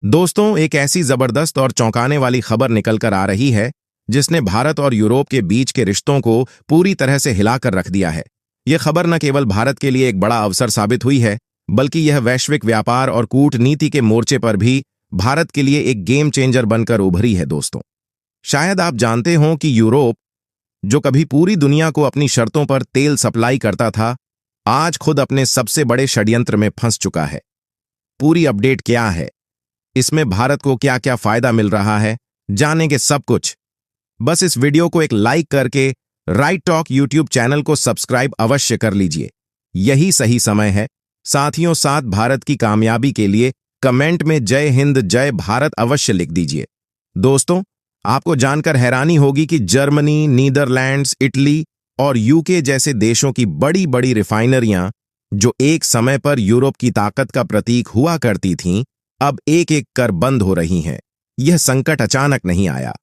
दोस्तों, एक ऐसी जबरदस्त और चौंकाने वाली खबर निकलकर आ रही है जिसने भारत और यूरोप के बीच के रिश्तों को पूरी तरह से हिलाकर रख दिया है। यह खबर न केवल भारत के लिए एक बड़ा अवसर साबित हुई है, बल्कि यह वैश्विक व्यापार और कूटनीति के मोर्चे पर भी भारत के लिए एक गेम चेंजर बनकर उभरी है। दोस्तों, शायद आप जानते हों कि यूरोप, जो कभी पूरी दुनिया को अपनी शर्तों पर तेल सप्लाई करता था, आज खुद अपने सबसे बड़े षड्यंत्र में फंस चुका है। पूरी अपडेट क्या है, इसमें भारत को क्या क्या फायदा मिल रहा है, जानेंगे सब कुछ। बस इस वीडियो को एक लाइक करके राइट टॉक यूट्यूब चैनल को सब्सक्राइब अवश्य कर लीजिए। यही सही समय है। साथियों, साथ भारत की कामयाबी के लिए कमेंट में जय हिंद जय भारत अवश्य लिख दीजिए। दोस्तों, आपको जानकर हैरानी होगी कि जर्मनी, नीदरलैंड्स, इटली और यूके जैसे देशों की बड़ी बड़ी रिफाइनरियां, जो एक समय पर यूरोप की ताकत का प्रतीक हुआ करती थीं, अब एक एक कर बंद हो रही हैं। यह संकट अचानक नहीं आया,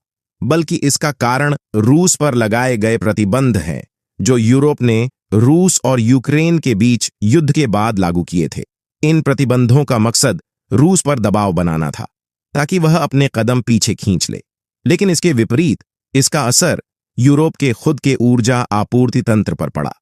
बल्कि इसका कारण रूस पर लगाए गए प्रतिबंध हैं, जो यूरोप ने रूस और यूक्रेन के बीच युद्ध के बाद लागू किए थे। इन प्रतिबंधों का मकसद रूस पर दबाव बनाना था, ताकि वह अपने कदम पीछे खींच ले। लेकिन इसके विपरीत इसका असर यूरोप के खुद के ऊर्जा आपूर्ति तंत्र पर पड़ा।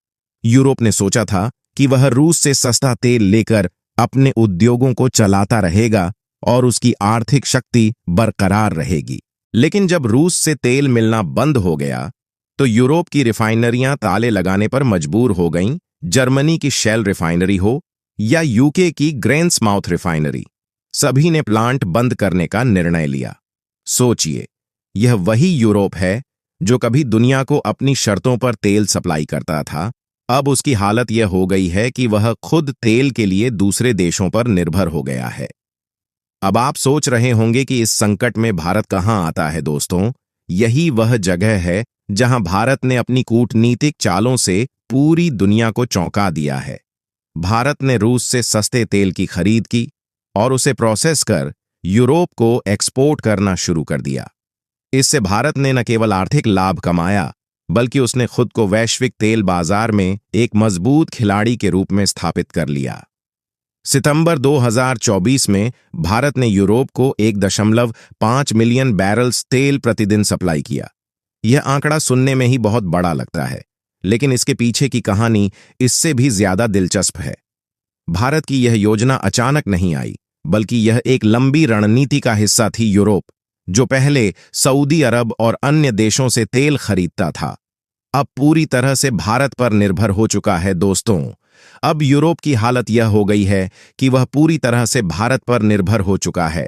यूरोप ने सोचा था कि वह रूस से सस्ता तेल लेकर अपने उद्योगों को चलाता रहेगा और उसकी आर्थिक शक्ति बरकरार रहेगी। लेकिन जब रूस से तेल मिलना बंद हो गया, तो यूरोप की रिफाइनरियां ताले लगाने पर मजबूर हो गईं। जर्मनी की शेल रिफाइनरी हो या यूके की ग्रेन्समाउथ रिफाइनरी, सभी ने प्लांट बंद करने का निर्णय लिया। सोचिए, यह वही यूरोप है जो कभी दुनिया को अपनी शर्तों पर तेल सप्लाई करता था। अब उसकी हालत यह हो गई है कि वह खुद तेल के लिए दूसरे देशों पर निर्भर हो गया है। अब आप सोच रहे होंगे कि इस संकट में भारत कहां आता है। दोस्तों, यही वह जगह है जहां भारत ने अपनी कूटनीतिक चालों से पूरी दुनिया को चौंका दिया है। भारत ने रूस से सस्ते तेल की खरीद की और उसे प्रोसेस कर यूरोप को एक्सपोर्ट करना शुरू कर दिया। इससे भारत ने न केवल आर्थिक लाभ कमाया, बल्कि उसने खुद को वैश्विक तेल बाजार में एक मजबूत खिलाड़ी के रूप में स्थापित कर लिया। सितंबर 2024 में भारत ने यूरोप को 1.5 मिलियन बैरल्स तेल प्रतिदिन सप्लाई किया। यह आंकड़ा सुनने में ही बहुत बड़ा लगता है, लेकिन इसके पीछे की कहानी इससे भी ज्यादा दिलचस्प है। भारत की यह योजना अचानक नहीं आई, बल्कि यह एक लंबी रणनीति का हिस्सा थी। यूरोप, जो पहले सऊदी अरब और अन्य देशों से तेल खरीदता था, अब पूरी तरह से भारत पर निर्भर हो चुका है। दोस्तों, अब यूरोप की हालत यह हो गई है कि वह पूरी तरह से भारत पर निर्भर हो चुका है।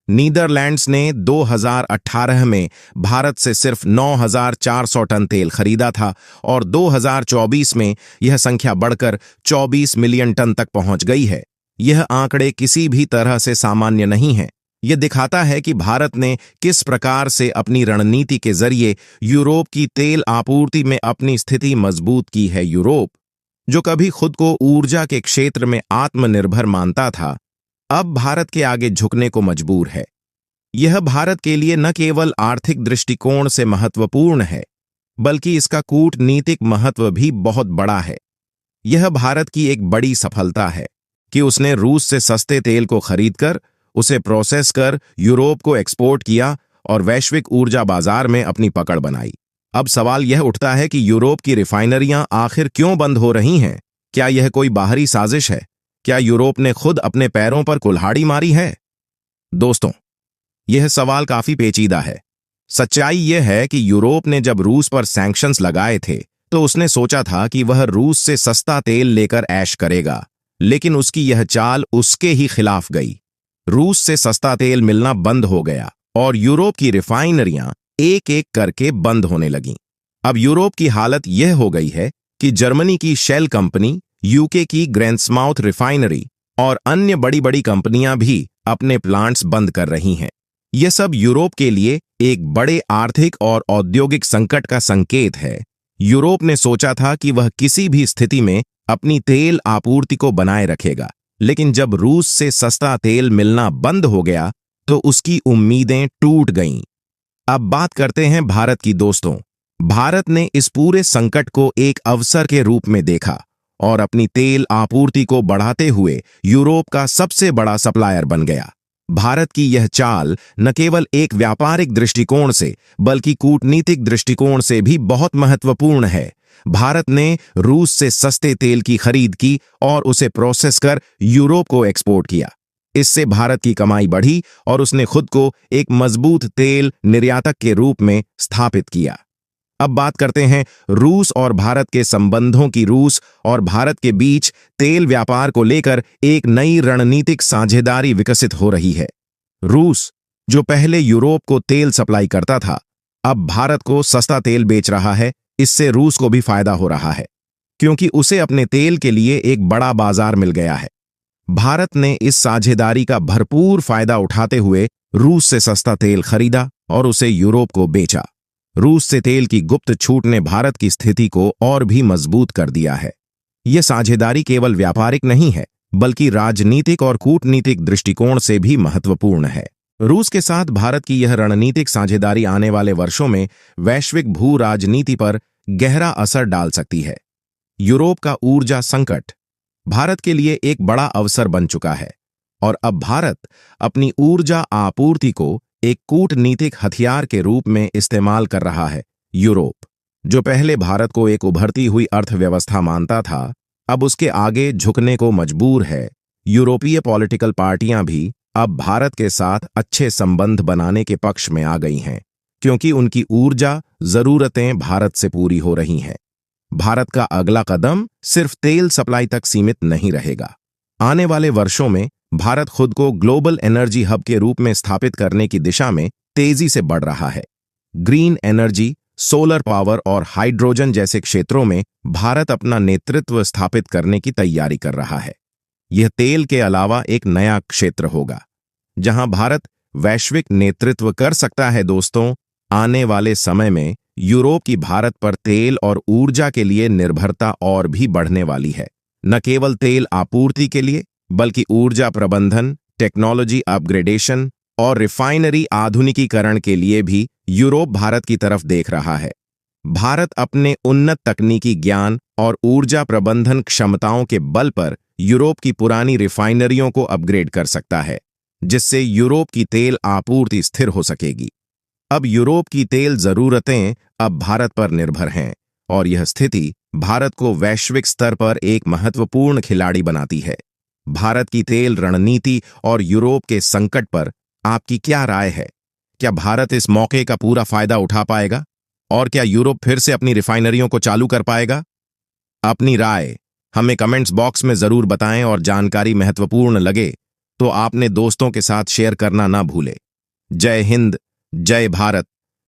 नीदरलैंड्स ने 2018 में भारत से सिर्फ 9,400 टन तेल खरीदा था और 2024 में यह संख्या बढ़कर 24 मिलियन टन तक पहुंच गई है। यह आंकड़े किसी भी तरह से सामान्य नहीं है। यह दिखाता है कि भारत ने किस प्रकार से अपनी रणनीति के जरिए यूरोप की तेल आपूर्ति में अपनी स्थिति मजबूत की है। यूरोप, जो कभी खुद को ऊर्जा के क्षेत्र में आत्मनिर्भर मानता था, अब भारत के आगे झुकने को मजबूर है। यह भारत के लिए न केवल आर्थिक दृष्टिकोण से महत्वपूर्ण है, बल्कि इसका कूटनीतिक महत्व भी बहुत बड़ा है। यह भारत की एक बड़ी सफलता है कि उसने रूस से सस्ते तेल को खरीदकर उसे प्रोसेस कर यूरोप को एक्सपोर्ट किया और वैश्विक ऊर्जा बाजार में अपनी पकड़ बनाई। अब सवाल यह उठता है कि यूरोप की रिफाइनरियां आखिर क्यों बंद हो रही हैं? क्या यह कोई बाहरी साजिश है? क्या यूरोप ने खुद अपने पैरों पर कुल्हाड़ी मारी है? दोस्तों, यह सवाल काफी पेचीदा है। सच्चाई यह है कि यूरोप ने जब रूस पर सैंक्शंस लगाए थे, तो उसने सोचा था कि वह रूस से सस्ता तेल लेकर ऐश करेगा, लेकिन उसकी यह चाल उसके ही खिलाफ गई। रूस से सस्ता तेल मिलना बंद हो गया और यूरोप की रिफाइनरियां एक एक करके बंद होने लगीं। अब यूरोप की हालत यह हो गई है कि जर्मनी की शेल कंपनी, यूके की ग्रेन्समाउथ रिफाइनरी और अन्य बड़ी बड़ी कंपनियां भी अपने प्लांट्स बंद कर रही हैं। यह सब यूरोप के लिए एक बड़े आर्थिक और औद्योगिक संकट का संकेत है। यूरोप ने सोचा था कि वह किसी भी स्थिति में अपनी तेल आपूर्ति को बनाए रखेगा, लेकिन जब रूस से सस्ता तेल मिलना बंद हो गया, तो उसकी उम्मीदें टूट गईं। अब बात करते हैं भारत की। दोस्तों, भारत ने इस पूरे संकट को एक अवसर के रूप में देखा और अपनी तेल आपूर्ति को बढ़ाते हुए यूरोप का सबसे बड़ा सप्लायर बन गया। भारत की यह चाल न केवल एक व्यापारिक दृष्टिकोण से बल्कि कूटनीतिक दृष्टिकोण से भी बहुत महत्वपूर्ण है। भारत ने रूस से सस्ते तेल की खरीद की और उसे प्रोसेस कर यूरोप को एक्सपोर्ट किया। इससे भारत की कमाई बढ़ी और उसने खुद को एक मजबूत तेल निर्यातक के रूप में स्थापित किया। अब बात करते हैं रूस और भारत के संबंधों की। रूस और भारत के बीच तेल व्यापार को लेकर एक नई रणनीतिक साझेदारी विकसित हो रही है। रूस, जो पहले यूरोप को तेल सप्लाई करता था, अब भारत को सस्ता तेल बेच रहा है। इससे रूस को भी फायदा हो रहा है, क्योंकि उसे अपने तेल के लिए एक बड़ा बाजार मिल गया है। भारत ने इस साझेदारी का भरपूर फायदा उठाते हुए रूस से सस्ता तेल खरीदा और उसे यूरोप को बेचा। रूस से तेल की गुप्त छूट ने भारत की स्थिति को और भी मजबूत कर दिया है। यह साझेदारी केवल व्यापारिक नहीं है, बल्कि राजनीतिक और कूटनीतिक दृष्टिकोण से भी महत्वपूर्ण है। रूस के साथ भारत की यह रणनीतिक साझेदारी आने वाले वर्षों में वैश्विक भू राजनीति पर गहरा असर डाल सकती है। यूरोप का ऊर्जा संकट भारत के लिए एक बड़ा अवसर बन चुका है और अब भारत अपनी ऊर्जा आपूर्ति को एक कूटनीतिक हथियार के रूप में इस्तेमाल कर रहा है। यूरोप, जो पहले भारत को एक उभरती हुई अर्थव्यवस्था मानता था, अब उसके आगे झुकने को मजबूर है। यूरोपीय पॉलिटिकल पार्टियां भी अब भारत के साथ अच्छे संबंध बनाने के पक्ष में आ गई हैं, क्योंकि उनकी ऊर्जा जरूरतें भारत से पूरी हो रही हैं। भारत का अगला कदम सिर्फ तेल सप्लाई तक सीमित नहीं रहेगा। आने वाले वर्षों में भारत खुद को ग्लोबल एनर्जी हब के रूप में स्थापित करने की दिशा में तेजी से बढ़ रहा है। ग्रीन एनर्जी, सोलर पावर और हाइड्रोजन जैसे क्षेत्रों में भारत अपना नेतृत्व स्थापित करने की तैयारी कर रहा है। यह तेल के अलावा एक नया क्षेत्र होगा जहां भारत वैश्विक नेतृत्व कर सकता है। दोस्तों, आने वाले समय में यूरोप की भारत पर तेल और ऊर्जा के लिए निर्भरता और भी बढ़ने वाली है। न केवल तेल आपूर्ति के लिए, बल्कि ऊर्जा प्रबंधन, टेक्नोलॉजी अपग्रेडेशन और रिफाइनरी आधुनिकीकरण के लिए भी यूरोप भारत की तरफ देख रहा है। भारत अपने उन्नत तकनीकी ज्ञान और ऊर्जा प्रबंधन क्षमताओं के बल पर यूरोप की पुरानी रिफाइनरियों को अपग्रेड कर सकता है, जिससे यूरोप की तेल आपूर्ति स्थिर हो सकेगी। अब यूरोप की तेल जरूरतें अब भारत पर निर्भर हैं और यह स्थिति भारत को वैश्विक स्तर पर एक महत्वपूर्ण खिलाड़ी बनाती है। भारत की तेल रणनीति और यूरोप के संकट पर आपकी क्या राय है? क्या भारत इस मौके का पूरा फायदा उठा पाएगा और क्या यूरोप फिर से अपनी रिफाइनरियों को चालू कर पाएगा? अपनी राय हमें कमेंट्स बॉक्स में जरूर बताएं और जानकारी महत्वपूर्ण लगे तो आपने दोस्तों के साथ शेयर करना ना भूलें। जय हिंद, जय भारत।